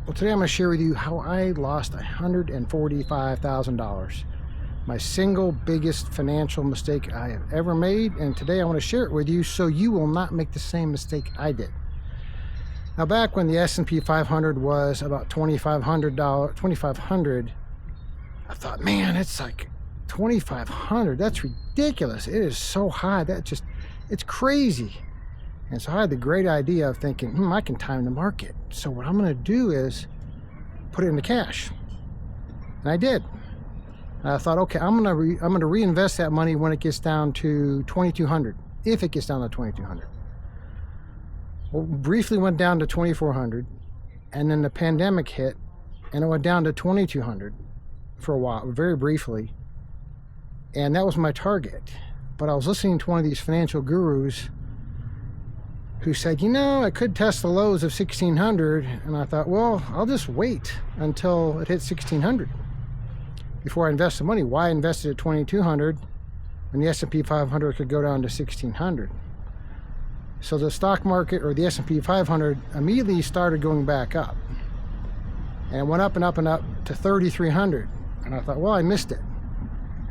Well, today I'm going to share with you how I lost $145,000. My single biggest financial mistake I have ever made, and today I want to share it with you so you will not make the same mistake I did. Now, back when the S&P 500 was about $2,500, I thought, man, it's like $2,500. That's ridiculous. It is so high. It's crazy. And so I had the great idea of thinking, I can time the market. So what I'm going to do is put it into cash. And I did. And I thought, okay, I'm going to reinvest that money when it gets down to 2,200, if it gets down to 2,200. Well, briefly went down to 2,400, and then the pandemic hit, and it went down to 2,200 for a while, very briefly. And that was my target. But I was listening to one of these financial gurus who said, I could test the lows of 1,600. And I thought, well, I'll just wait until it hits 1,600 before I invest the money. Why invest it at 2,200 when the S&P 500 could go down to 1,600? So the stock market, or the S&P 500, immediately started going back up. And it went up and up and up to 3,300. And I thought, well, I missed it.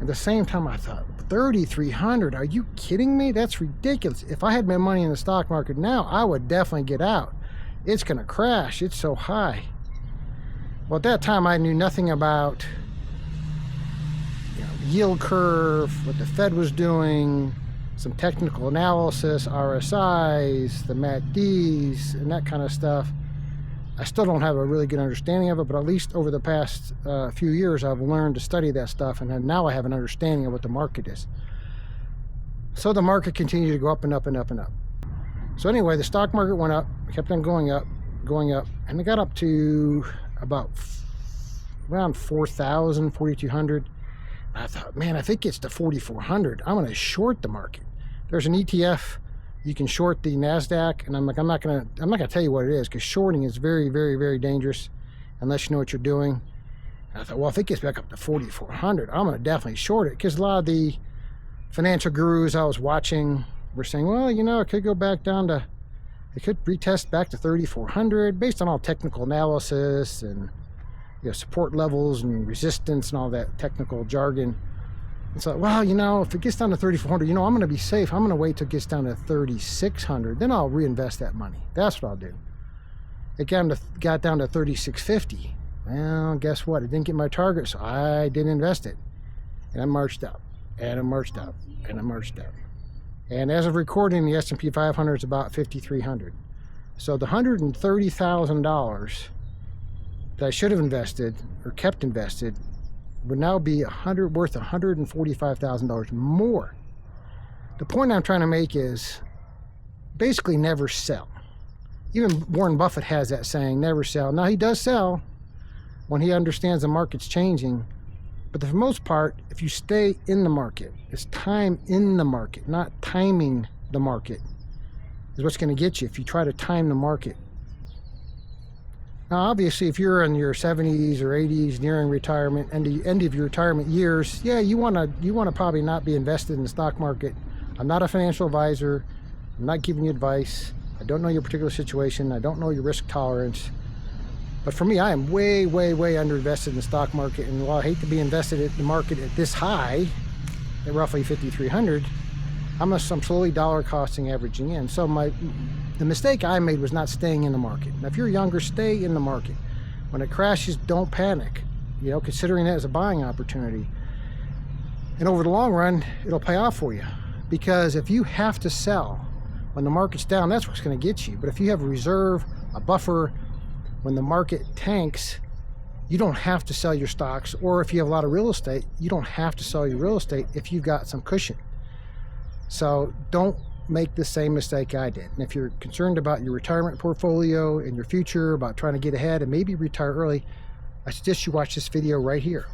At the same time, I thought, 3,300, are you kidding me? That's ridiculous. If I had my money in the stock market now, I would definitely get out. It's going to crash. It's so high. Well, at that time, I knew nothing about yield curve, what the Fed was doing, some technical analysis, RSIs, the MACDs, and that kind of stuff. I still don't have a really good understanding of it, but at least over the past few years, I've learned to study that stuff, and now I have an understanding of what the market is. So the market continued to go up and up and up and up. So anyway, the stock market went up, kept on going up, and it got up to about around 4,000, 4,200. I thought, man, if it gets to 4,400, I'm going to short the market. There's an ETF. You can short the NASDAQ, and I'm not gonna tell you what it is, because shorting is very, very, very dangerous unless you know what you're doing. And I thought, well, if it gets back up to 4,400, I'm gonna definitely short it, because a lot of the financial gurus I was watching were saying, well, it could go back down to, it could retest back to 3,400 based on all technical analysis and support levels and resistance and all that technical jargon. It's like, well, if it gets down to 3,400, I'm going to be safe. I'm going to wait till it gets down to 3,600. Then I'll reinvest that money. That's what I'll do. It got down to 3,650. Well, guess what? It didn't get my target, so I didn't invest it. And I marched up, and I marched up, and I marched up. And as of recording, the S&P 500 is about 5,300. So the $130,000 that I should have invested or kept invested would now be worth $145,000 more. The point I'm trying to make is basically never sell. Even Warren Buffett has that saying, never sell. Now, he does sell when he understands the market's changing, but for the most part, if you stay in the market, it's time in the market, not timing the market, is what's going to get you if you try to time the market. Now, obviously, if you're in your 70s or 80s, nearing retirement, and the end of your retirement years, you want to probably not be invested in the stock market. I'm not a financial advisor. I'm not giving you advice. I don't know your particular situation. I don't know your risk tolerance. But for me, I am way, way, way underinvested in the stock market. And while I hate to be invested in the market at this high, at roughly 5,300, I'm slowly dollar costing averaging in. So the mistake I made was not staying in the market. Now, if you're younger, stay in the market. When it crashes, don't panic, considering that as a buying opportunity. And over the long run, it'll pay off for you. Because if you have to sell when the market's down, that's what's going to get you. But if you have a reserve, a buffer, when the market tanks, you don't have to sell your stocks. Or if you have a lot of real estate, you don't have to sell your real estate if you've got some cushion. So don't make the same mistake I did. And if you're concerned about your retirement portfolio and your future, about trying to get ahead and maybe retire early, I suggest you watch this video right here.